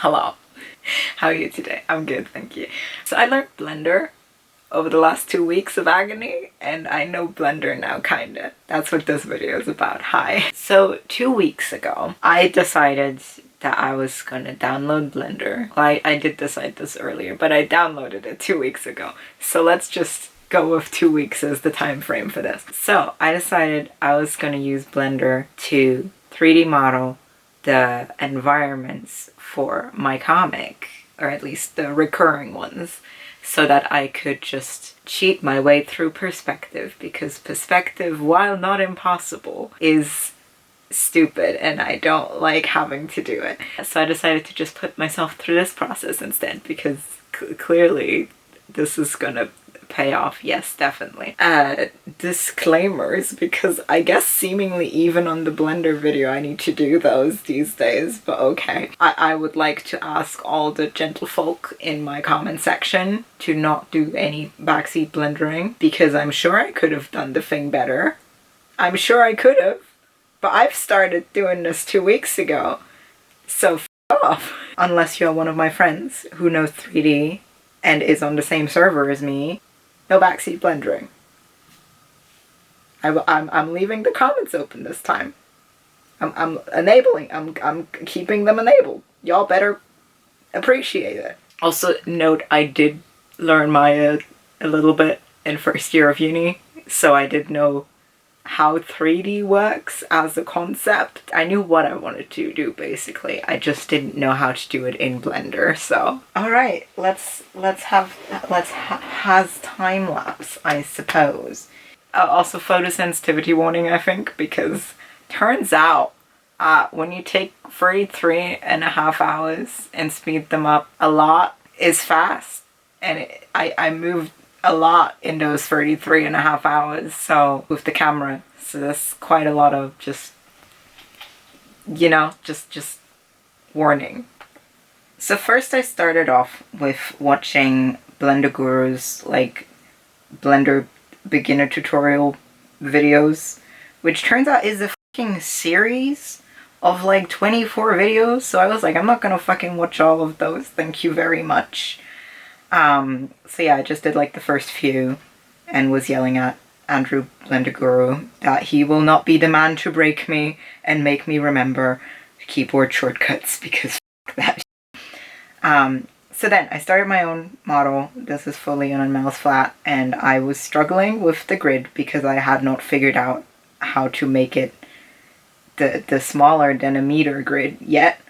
Hello. How are you today? I'm good, thank you. So I learned Blender over the last 2 weeks of agony, and I know Blender now, kinda. That's what this video is about. Hi. So 2 weeks ago, I decided that I was gonna download Blender. I did decide this earlier, but I downloaded it 2 weeks ago. So let's just go with 2 weeks as the time frame for this. So I decided I was gonna use Blender to 3D model the environments for my comic, or at least the recurring ones, so that I could just cheat my way through perspective, because perspective, while not impossible, is stupid and I don't like having to do it. So I decided to just put myself through this process instead, because clearly this is gonna pay off. Yes, definitely. Disclaimers, because I guess seemingly even on the Blender video I need to do those these days, but okay. I would like to ask all the gentlefolk in my comment section to not do any backseat blendering, because I'm sure I could have done the thing better. I'm sure I could have, but I've started doing this 2 weeks ago, so f off. Unless you're one of my friends who knows 3D and is on the same server as me, no backseat blendering. I'm leaving the comments open this time. I'm enabling. I'm keeping them enabled. Y'all better appreciate it. Also note, I did learn Maya a little bit in first year of uni, so I did know how 3D works as a concept. I knew what I wanted to do basically. I just didn't know how to do it in Blender. So all right, let's has time lapse, I suppose. Also photosensitivity warning, I think, because turns out when you take 33.5 hours and speed them up, a lot is fast, and I moved a lot in those 33.5 hours, so with the camera, so that's quite a lot of just, you know, just warning. So first I started off with watching Blender Guru's like Blender beginner tutorial videos, which turns out is a fucking series of like 24 videos, so I was like, I'm not gonna fucking watch all of those, thank you very much. So yeah, I just did like the first few and was yelling at Andrew Blender Guru that he will not be the man to break me and make me remember keyboard shortcuts, because f that shit. So then I started my own model. This is fully on a mouse flat, and I was struggling with the grid because I had not figured out how to make it the smaller than a meter grid yet.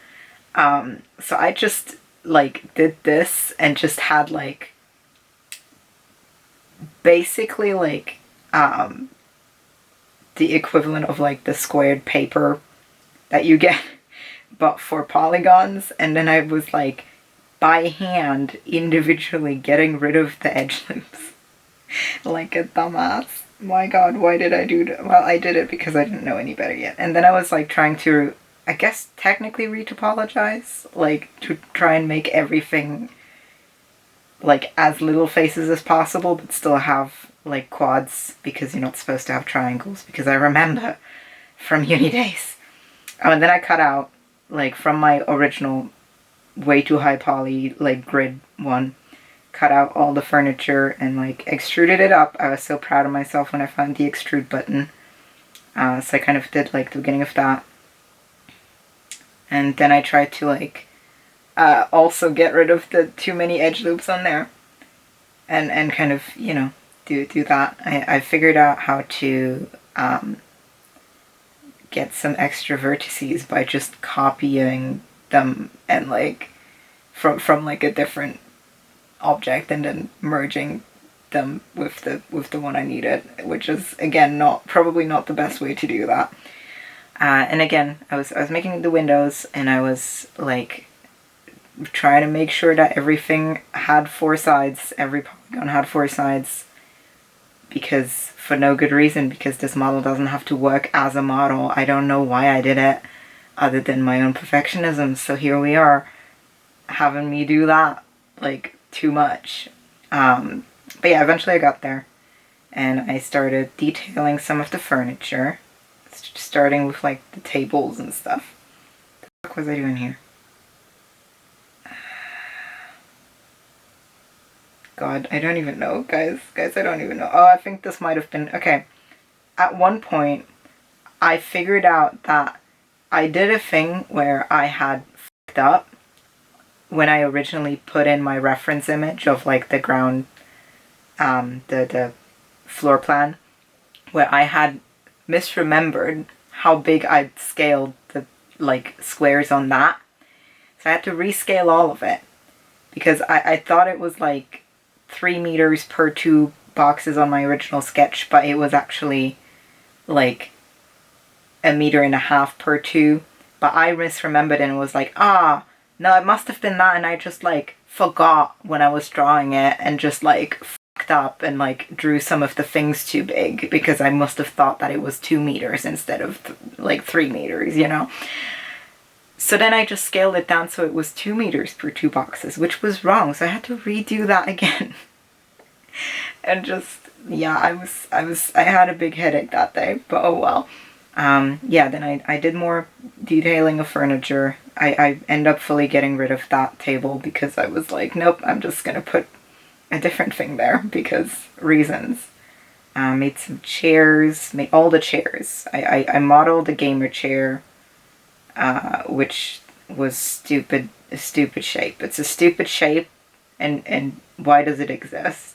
So I just like did this and just had like basically like the equivalent of like the squared paper that you get but for polygons, and then I was like by hand individually getting rid of the edge loops like a dumbass. My god, why did I do that? Well, I did it because I didn't know any better yet. And then I was like trying to, I guess, technically retopologize, like to try and make everything like as little faces as possible, but still have like quads, because you're not supposed to have triangles, because I remember from uni days. And then I cut out, like from my original way too high poly like grid one, cut out all the furniture and like extruded it up. I was so proud of myself when I found the extrude button. So I kind of did like the beginning of that. And then I tried to like also get rid of the too many edge loops on there, and kind of, you know, do that. I figured out how to get some extra vertices by just copying them and like from like a different object and then merging them with the one I needed, which is again probably not the best way to do that. And again, I was making the windows, and I was like trying to make sure that everything had 4 sides, every polygon had 4 sides, because for no good reason, because this model doesn't have to work as a model. I don't know why I did it, other than my own perfectionism. So here we are, having me do that like too much. But yeah, eventually I got there, and I started detailing some of the furniture, starting with like the tables and stuff. What the fuck was I doing here? God, I don't even know, guys. Guys, I don't even know. Oh, I think this might have been... Okay. At one point, I figured out that I did a thing where I had f***ed up when I originally put in my reference image of like the ground, the floor plan, where I had misremembered how big I'd scaled the like squares on that. So I had to rescale all of it because I thought it was like 3 meters per 2 boxes on my original sketch, but it was actually like 1.5 meters per 2. But I misremembered and was like, no, it must have been that, and I just like forgot when I was drawing it and just like fucked up and like drew some of the things too big because I must have thought that it was 2 meters instead of like 3 meters, you know? So then I just scaled it down so it was 2 meters per 2 boxes, which was wrong. So I had to redo that again. And just, yeah, I had a big headache that day, but oh well. Yeah, then I did more detailing of furniture. I end up fully getting rid of that table because I was like, nope, I'm just gonna put a different thing there because reasons. Made some chairs, made all the chairs. I modeled a gamer chair, which was a stupid shape. It's a stupid shape, and why does it exist?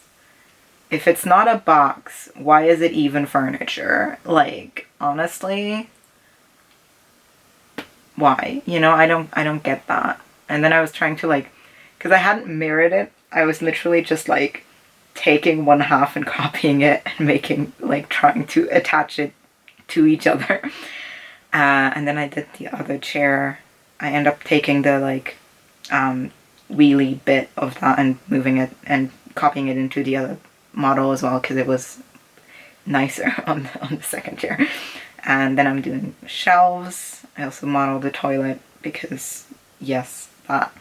If it's not a box, why is it even furniture? Like, honestly, why? You know, I don't get that. And then I was trying to like, because I hadn't mirrored it, I was literally just like taking one half and copying it and making, like, trying to attach it to each other. And then I did the other chair. I end up taking the like wheelie bit of that and moving it and copying it into the other model as well because it was nicer on the second chair. And then I'm doing shelves. I also modeled the toilet because, yes, that.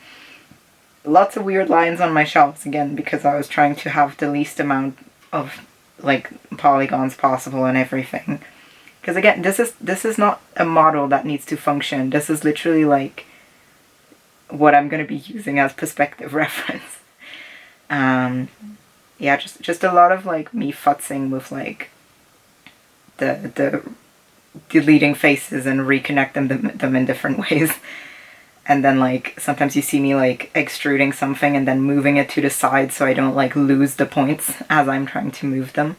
Lots of weird lines on my shelves again because I was trying to have the least amount of like polygons possible and everything. Because again, this is not a model that needs to function. This is literally like what I'm going to be using as perspective reference. Yeah, just a lot of like me futzing with like the deleting faces and reconnecting them in different ways. And then like sometimes you see me like extruding something and then moving it to the side so I don't like lose the points as I'm trying to move them.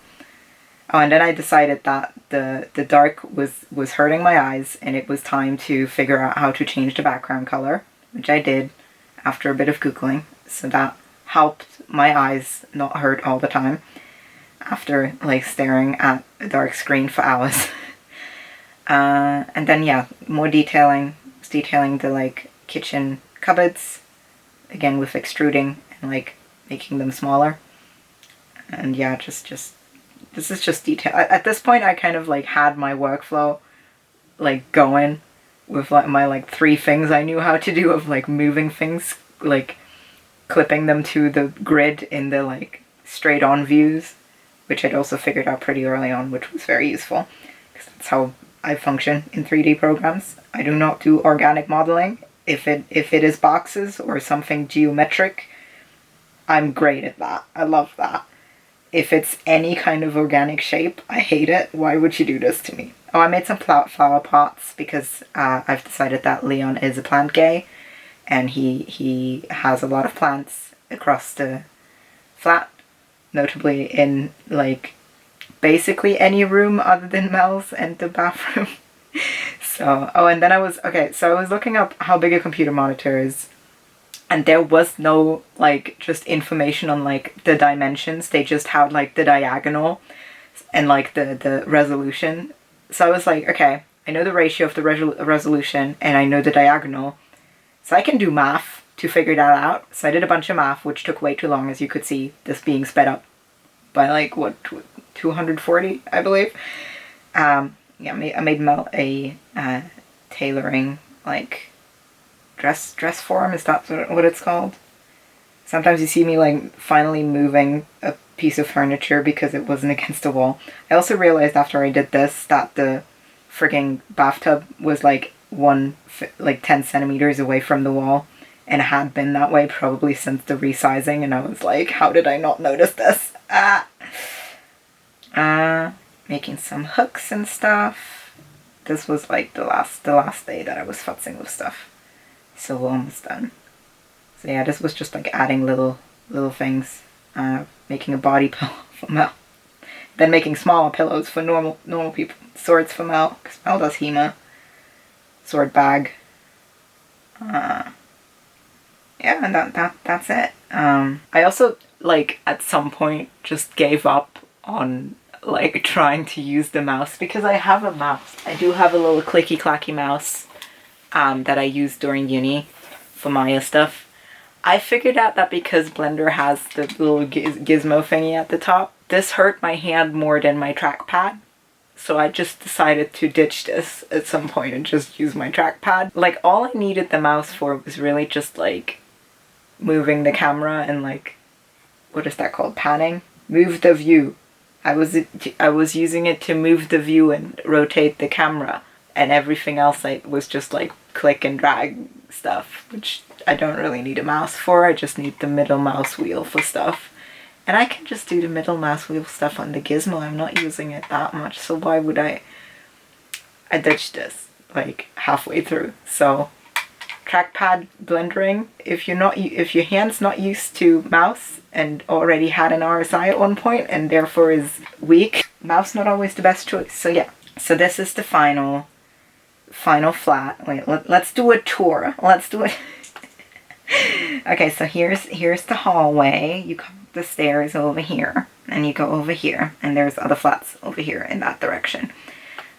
Oh, and then I decided that the dark was hurting my eyes and it was time to figure out how to change the background color, which I did after a bit of Googling. So that helped my eyes not hurt all the time after like staring at a dark screen for hours. And then yeah, more detailing. Detailing the like kitchen cupboards, again with extruding and like making them smaller. And yeah, just this is just detail. At this point I kind of like had my workflow like going with like my like 3 things I knew how to do of like moving things, like clipping them to the grid in the like straight on views, which I'd also figured out pretty early on, which was very useful because that's how I function in 3D programs. I do not do organic modeling. If it is boxes or something geometric, I'm great at that. I love that. If it's any kind of organic shape, I hate it. Why would you do this to me? Oh, I made some flower pots because I've decided that Leon is a plant gay and he has a lot of plants across the flat, notably in like basically any room other than Mel's and the bathroom. So, oh, and then I was looking up how big a computer monitor is, and there was no like just information on like the dimensions. They just had like the diagonal and like the resolution. So I was like, okay, I know the ratio of the resolution and I know the diagonal, so I can do math to figure that out. So I did a bunch of math, which took way too long, as you could see, this being sped up by like what, 240, I believe. Yeah, I made Mel a tailoring like dress form. Is that what it's called? Sometimes you see me like finally moving a piece of furniture because it wasn't against the wall. I also realized after I did this that the frigging bathtub was like 10 centimeters away from the wall, and had been that way probably since the resizing, and I was like, how did I not notice this? Making some hooks and stuff. This was like the last day that I was futzing with stuff. So we're almost done. So yeah, this was just like adding little things. Making a body pillow for Mel. Then making smaller pillows for normal people. Swords for Mel, because Mel does HEMA. Sword bag. Yeah, and that's it. I also, like, at some point just gave up on, like, trying to use the mouse, because I have a mouse. I do have a little clicky clacky mouse that I use during uni for Maya stuff. I figured out that because Blender has the little gizmo thingy at the top, this hurt my hand more than my trackpad. So I just decided to ditch this at some point and just use my trackpad. Like, all I needed the mouse for was really just, like, moving the camera and, like, what is that called? Panning? Move the view. I was using it to move the view and rotate the camera. And everything else was just, like, click and drag stuff, which I don't really need a mouse for. I just need the middle mouse wheel for stuff. And I can just do the middle mouse wheel stuff on the gizmo. I'm not using it that much, so why would I ditched this, like, halfway through. So, trackpad blendering, if your hand's not used to mouse and already had an RSI at one point and therefore is weak, mouse not always the best choice. So yeah, so this is the final flat. Wait, let's do a tour. Let's do it. Okay, so here's the hallway. You come up the stairs over here, and you go over here, and there's other flats over here in that direction.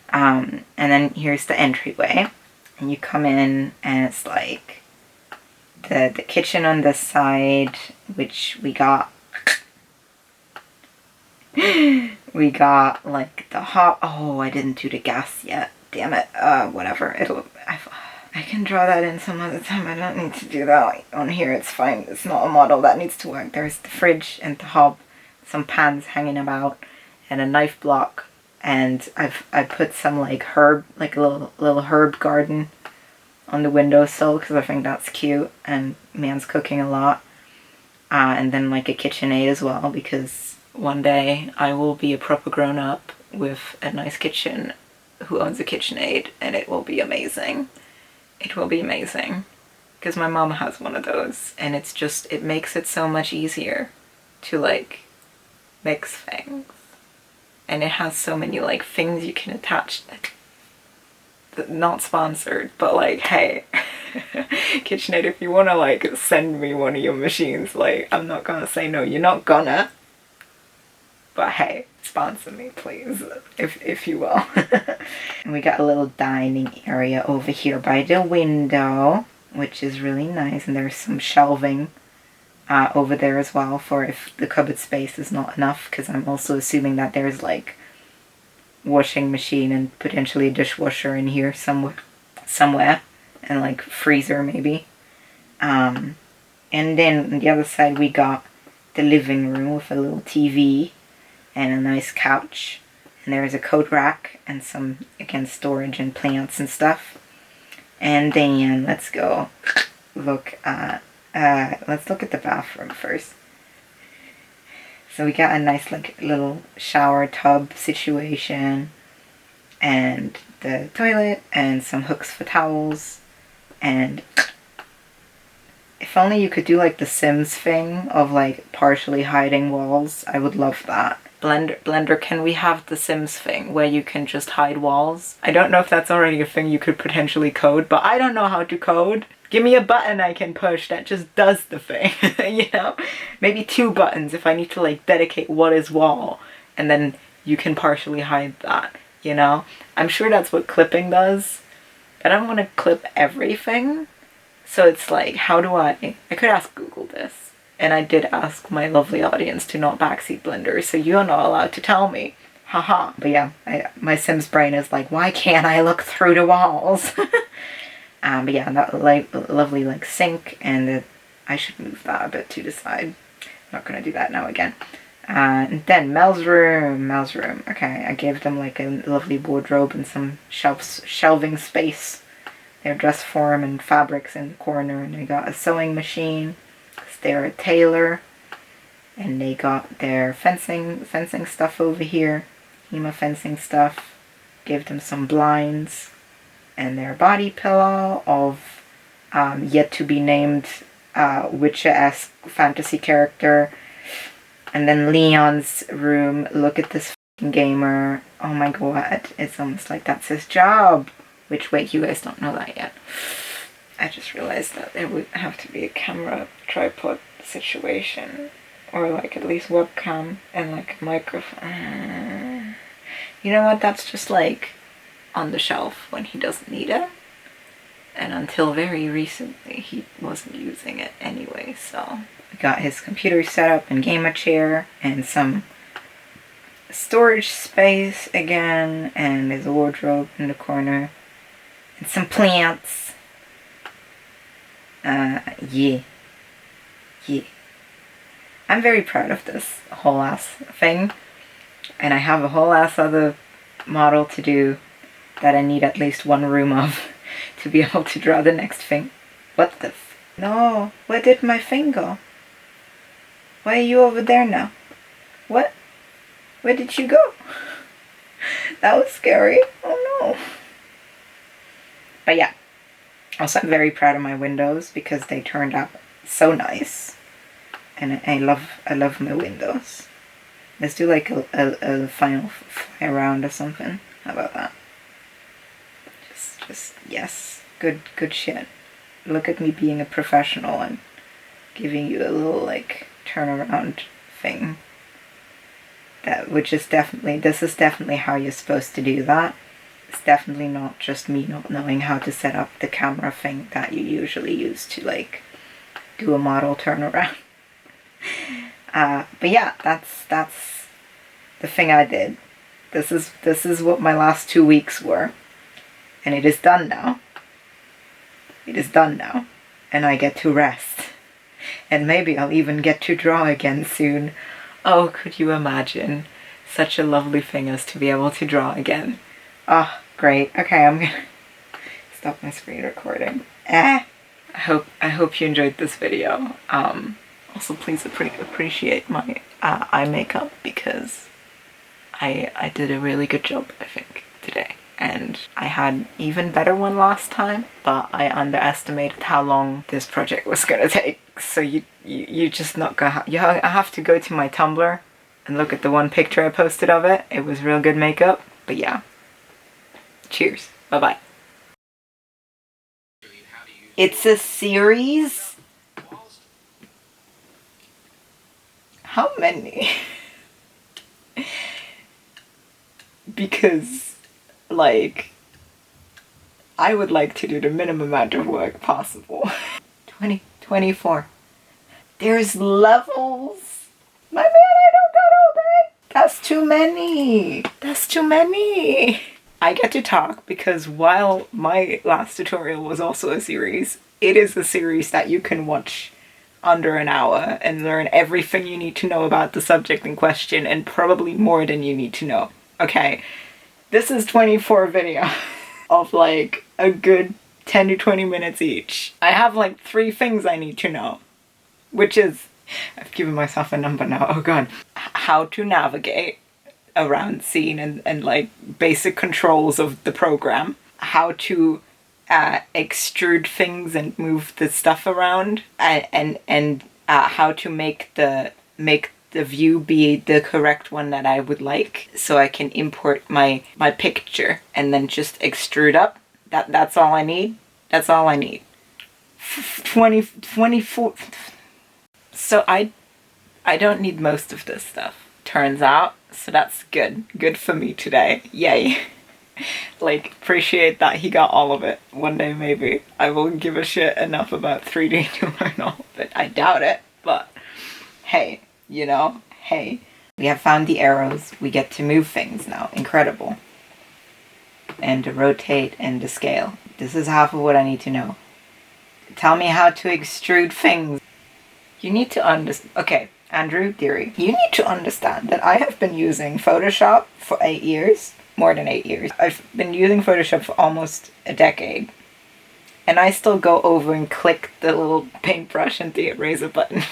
And then here's the entryway, and you come in, and it's like the kitchen on this side, which we got like the hot. Oh, I didn't do the gas yet. Damn it. Whatever. I can draw that in some other time. I don't need to do that on here. It's fine. It's not a model that needs to work. There's the fridge and the hob, some pans hanging about, and a knife block. And I put some like herb, like a little herb garden on the windowsill because I think that's cute. And man's cooking a lot. And then like a KitchenAid as well, because one day I will be a proper grown up with a nice kitchen who owns a KitchenAid, and it will be amazing. It will be amazing, because my mom has one of those, and it makes it so much easier to like mix things, and it has so many like things you can attach. Not sponsored, but like, hey, KitchenAid, if you want to like send me one of your machines, like, I'm not gonna say no. You're not gonna, but hey, sponsor me, please, if you will. And we got a little dining area over here by the window, which is really nice. And there's some shelving over there as well for if the cupboard space is not enough, because I'm also assuming that there's like washing machine and potentially a dishwasher in here somewhere, and like freezer maybe. And then on the other side we got the living room with a little TV and a nice couch, and there's a coat rack and some, again, storage and plants and stuff. And then let's go look at the bathroom first. So we got a nice like little shower tub situation, and the toilet, and some hooks for towels. And if only you could do like the Sims thing of like partially hiding walls, I would love that. Blender, can we have the Sims thing where you can just hide walls? I don't know if that's already a thing you could potentially code, but I don't know how to code. Give me a button I can push that just does the thing, you know? Maybe 2 buttons if I need to like dedicate what is wall, and then you can partially hide that, you know? I'm sure that's what clipping does, but I don't want to clip everything. So it's like, how do I could ask Google this. And I did ask my lovely audience to not backseat Blender, so you're not allowed to tell me. Haha. But yeah, my Sims brain is like, why can't I look through the walls? But yeah, that lovely like sink, and I should move that a bit to the side. I'm not gonna do that now again. And then Mel's room. Okay, I gave them like a lovely wardrobe and some shelving space their dress form and fabrics in the corner, and they got a sewing machine, 'cause they're a tailor, and they got their fencing stuff over here, HEMA fencing stuff, gave them some blinds, and their body pillow of yet to be named Witcher-esque fantasy character. And then Leon's room, look at this fucking gamer, oh my god, it's almost like that's his job. Which, wait, you guys don't know that yet. I just realized that there would have to be a camera tripod situation, or like at least webcam and like a microphone. You know what, that's just like on the shelf when he doesn't need it. And until very recently, he wasn't using it anyway, so. We got his computer set up and gamer chair and some storage space again, and his wardrobe in the corner. And some plants. Yeah. I'm very proud of this whole ass thing. And I have a whole ass other model to do that I need at least one room of to be able to draw the next thing. What the No, where did my thing go? Why are you over there now? What? Where did you go? That was scary. Oh no. But yeah. Also, I'm very proud of my windows because they turned out so nice. And I love my windows. Let's do like a final fly around or something. How about that? Just yes. Good shit. Look at me being a professional and giving you a little like turnaround thing. This is definitely how you're supposed to do that. It's definitely not just me not knowing how to set up the camera thing that you usually use to like do a model turnaround. But yeah, that's the thing I did. This is what my last 2 weeks were. And it is done now. It is done now. And I get to rest. And maybe I'll even get to draw again soon. Oh, could you imagine? Such a lovely thing as to be able to draw again. Ah, oh, great. Okay, I'm gonna stop my screen recording. I hope you enjoyed this video. Also, please appreciate my eye makeup because I did a really good job, I think, today. And I had even better one last time, but I underestimated how long this project was gonna take. So you just not gonna I have to go to my Tumblr and look at the one picture I posted of it. It was real good makeup, but yeah. Cheers. Bye-bye. It's a series? How many? Because, like, I would like to do the minimum amount of work possible. 24. There's levels. My man, I don't got all day. That's too many. That's too many. I get to talk because while my last tutorial was also a series, it is a series that you can watch under an hour and learn everything you need to know about the subject in question and probably more than you need to know. Okay, this is 24 videos of like a good 10 to 20 minutes each. I have like 3 things I need to know, which is, I've given myself a number now, oh god. How to navigate around scene and like basic controls of the program. How to extrude things and move the stuff around, and how to make the view be the correct one that I would like, so I can import my picture and then just extrude up. That's all I need. That's all I need. 24. So I don't need most of this stuff, turns out. So that's good. Good for me today. Yay. Like, appreciate that he got all of it. One day maybe I will give a shit enough about 3D to learn all of it. I doubt it, but hey, you know, hey. We have found the arrows. We get to move things now. Incredible. And to rotate and to scale. This is half of what I need to know. Tell me how to extrude things. You need to understand. Okay, Andrew, dearie, you need to understand that I have been using Photoshop for 8 years. More than 8 years. I've been using Photoshop for almost a decade. And I still go over and click the little paintbrush and the eraser button.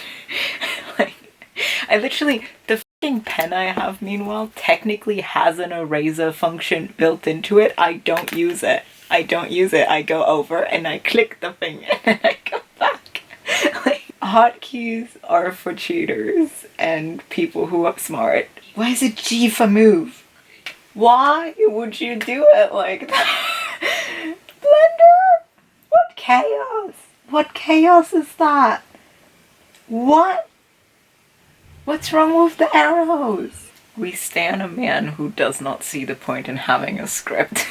Like, I literally, the fucking pen I have, meanwhile, technically has an eraser function built into it. I don't use it. I don't use it. I go over and I click the thing and then I go back. Like, hotkeys are for cheaters and people who are smart. Why is it G for move? Why would you do it like that? Blender? What chaos? What chaos is that? What? What's wrong with the arrows? We stand a man who does not see the point in having a script.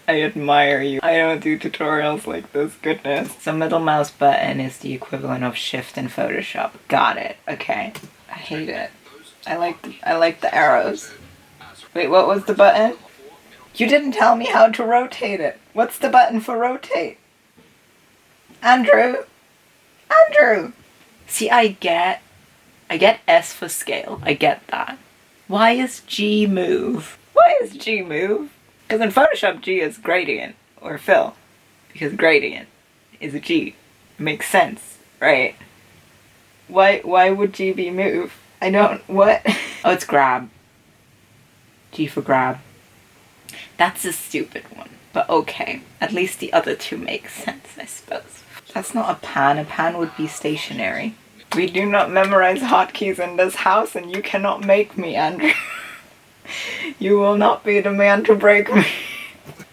I admire you. I don't do tutorials like this, goodness. So middle mouse button is the equivalent of shift in Photoshop. Got it. Okay. I hate it. I like the arrows. Wait, what was the button? You didn't tell me how to rotate it. What's the button for rotate? Andrew? Andrew! See, I get S for scale. I get that. Why is G move? Why is G move? Because in Photoshop, G is gradient or fill. Because gradient is a G. Makes sense, right? Why would G be move? I don't, what? Oh, it's grab. G for grab. That's a stupid one. But okay, at least the other two make sense, I suppose. That's not a pan. A pan would be stationary. We do not memorize hotkeys in this house, and you cannot make me, Andrew. You will not be the man to break me.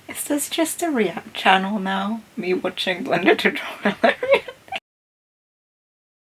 Is this just a React channel now? Me watching Blender tutorial.